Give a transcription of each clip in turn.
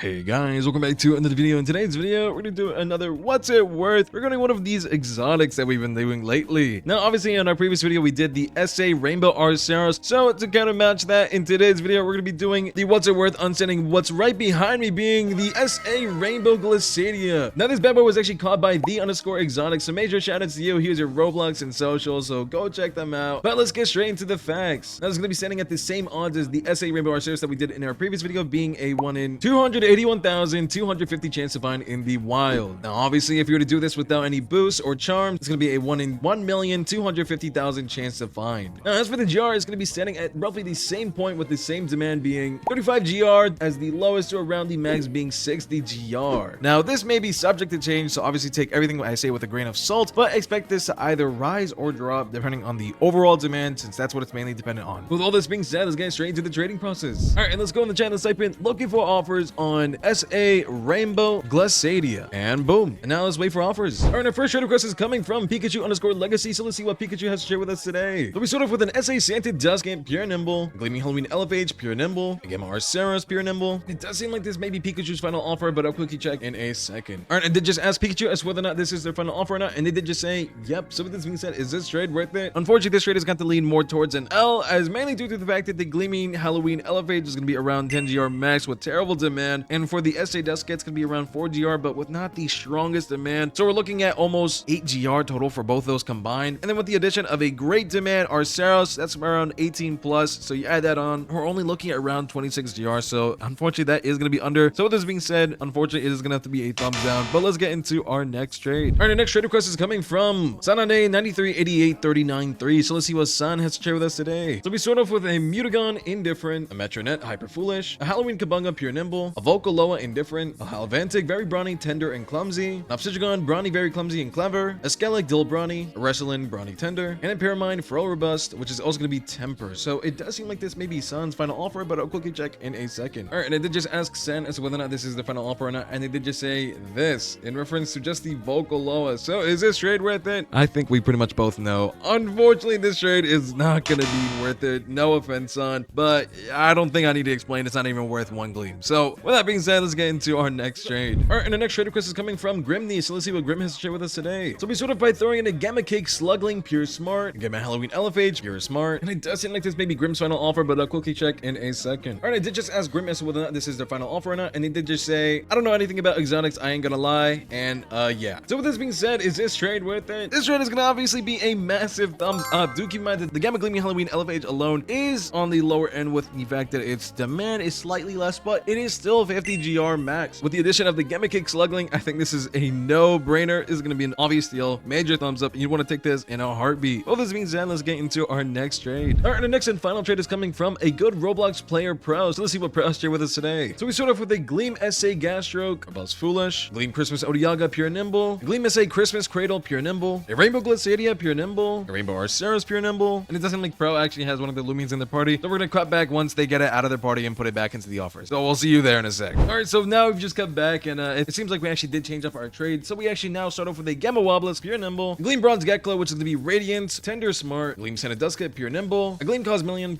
Hey guys, welcome back to another video. In today's video, we're gonna do another what's it worth. We're gonna do one of these exotics that we've been doing lately. Now, obviously, in our previous video, we did the SA Rainbow Arceros. So to kind of match that, in today's video, we're gonna be doing the what's it worth, understanding what's right behind me being the SA Rainbow Glacadia. Now, this bad boy was actually caught by the_exotic. So major shout outs to you. Here's your Roblox and social, so go check them out. But let's get straight into the facts. Now, it's gonna be standing at the same odds as the SA Rainbow Arceros that we did in our previous video, being a 1 in 281,250 chance to find in the wild. Now, obviously, if you were to do this without any boosts or charms, it's going to be a 1 in 1,250,000 chance to find. Now, as for the GR, it's going to be standing at roughly the same point with the same demand being 35 GR as the lowest to around the max being 60 GR. Now, this may be subject to change, so obviously take everything I say with a grain of salt, but expect this to either rise or drop depending on the overall demand, since that's what it's mainly dependent on. With all this being said, let's get straight into the trading process. All right, and let's go in the chat and type in looking for offers on SA Rainbow Glacadia, and boom. And now let's wait for offers. All right, our first trade request is coming from Pikachu_Legacy, so let's see what Pikachu has to share with us today. So we start off with an SA Santa Duskant, pure nimble, Gleaming Halloween Elefage, pure nimble, Gamma Arceros, pure nimble. It does seem like this may be Pikachu's final offer, but I'll quickly check in a second. All right, I did just ask Pikachu as whether or not this is their final offer or not, and they did just say, yep. So with this being said, is this trade worth it? Unfortunately, this trade has got to lean more towards an L, as mainly due to the fact that the Gleaming Halloween Elefage is going to be around 10 GR max with terrible demand, and for the SA Duskant's gonna be around 4 GR, but with not the strongest demand. So we're looking at almost 8 GR total for both those combined. And then with the addition of a great demand Arceros, that's around 18 plus. So you add that on, we're only looking at around 26 GR. So unfortunately, that is gonna be under. So with this being said, unfortunately, it is gonna have to be a thumbs down. But let's get into our next trade. All right, our next trade request is coming from Sanane 938839.3. So let's see what San has to share with us today. So we start off with a Mutagon Indifferent, a Metronet Hyper Foolish, a Halloween Kabunga Pure Nimble, a Volcaloa Indifferent, a Halvantic Very Brawny, Tender, and Clumsy, an Obsidian Brawny, Very Clumsy and Clever, a Skellig Dill Brawny, a Wrestling Brawny Tender, and a Paramine Fro Robust, which is also going to be Temper. So it does seem like this may be San's final offer, but I'll quickly check in a second. All right, and I did just ask San as to whether or not this is the final offer or not, and they did just say this in reference to just the Volcaloa. So is this trade worth it? I think we pretty much both know. Unfortunately, this trade is not going to be worth it. No offense, San, but I don't think I need to explain. It's not even worth one gleam. So with that being said, let's get into our next trade. All right, and the next trade request is coming from Grimney, so let's see what Grim has to share with us today. So we start off by throwing in a Gamma Cake Slugling, pure smart, Gamma Halloween Elefage, pure smart, and it does seem like this may be Grim's final offer, but I'll quickly check in a second. All right, I did just ask Grim as to whether or not this is their final offer or not, and they did just say, I don't know anything about exotics, I ain't gonna lie, and yeah. So with this being said, is this trade worth it? This trade is gonna obviously be a massive thumbs up. Do keep in mind that the Gamma Gleaming Halloween Elefage alone is on the lower end with the fact that its demand is slightly less, but it is still 50 GR max. With the addition of the Gamma Cake Slugling, I think this is a no-brainer. This is going to be an obvious deal. Major thumbs up. You want to take this in a heartbeat. All this being said, let's get into our next trade. All right, our next and final trade is coming from a good Roblox player, Pro. So let's see what Pro has to share with us today. So we start off with a Gleam SA Gastroke, a Buzz Foolish, Gleam Christmas Odiaga, pure nimble, a Gleam SA Christmas Cradle, pure nimble, a Rainbow Glacadia, pure nimble, a Rainbow Arceros, pure nimble, and it doesn't like Pro actually has one of the Loomians in their party. So we're going to cut back once they get it out of their party and put it back into the offers. So we'll see you there in a sec. All right, so now we've just cut back, and it seems like we actually did change up our trade. So we actually now start off with a Gamma Wobblus, pure nimble, a Gleam Bronze Geklo, which is going to be Radiant, Tender Smart, Gleam Santa Duskant, pure nimble, a Gleam Cosmeleon,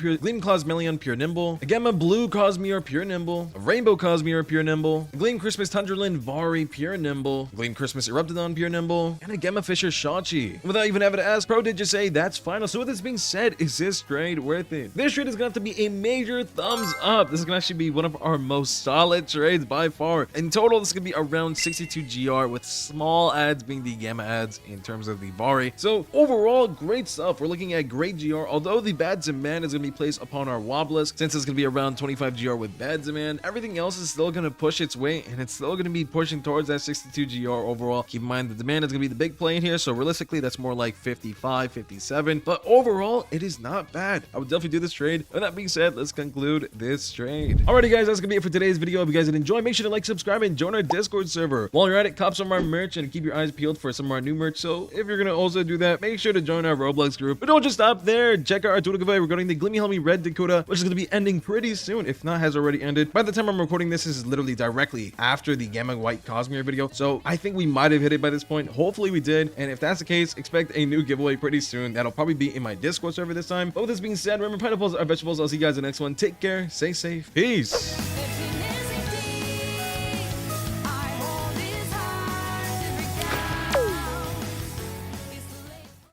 pure nimble, a Gamma Blue Cosmere, pure nimble, a Rainbow Cosmere, pure nimble, a Gleam Christmas Tundralin Vari, pure nimble, a Gleam Christmas Eruptodon, pure nimble, and a Gamma Fisher Shachi. Without even having to ask, Pro did just say that's final. So with this being said, is this trade worth it? This trade is going to have to be a major thumbs up. This is going to actually be one of our most solid trades by far. In total, this is going to be around 62 GR with small ads being the Gamma ads in terms of the Vari. So overall, great stuff. We're looking at great GR, although the bad demand is going to be placed upon our Wobblus, since it's going to be around 25 GR with bad demand. Everything else is still going to push its weight, and it's still going to be pushing towards that 62 GR overall. Keep in mind the demand is going to be the big play in here, so realistically, that's more like 55, 57. But overall, it is not bad. I would definitely do this trade. With that being said, let's conclude this trade. Alrighty, guys, that's going to be it for today's video. If you guys did enjoy, make sure to like, subscribe, and join our Discord server. While you're at it, cop some of our merch and keep your eyes peeled for some of our new merch. So if you're going to also do that, make sure to join our Roblox group. But don't just stop there. Check out our Twitter giveaway regarding the Gleamy Halloween Red Dakota, which is going to be ending pretty soon, if not has already ended. By the time I'm recording this is literally directly after the Gamma White Cosmere video. So I think we might have hit it by this point. Hopefully we did. And if that's the case, expect a new giveaway pretty soon. That'll probably be in my Discord server this time. But with this being said, remember, pineapples are vegetables. I'll see you guys in the next one. Take care. Stay safe. Peace.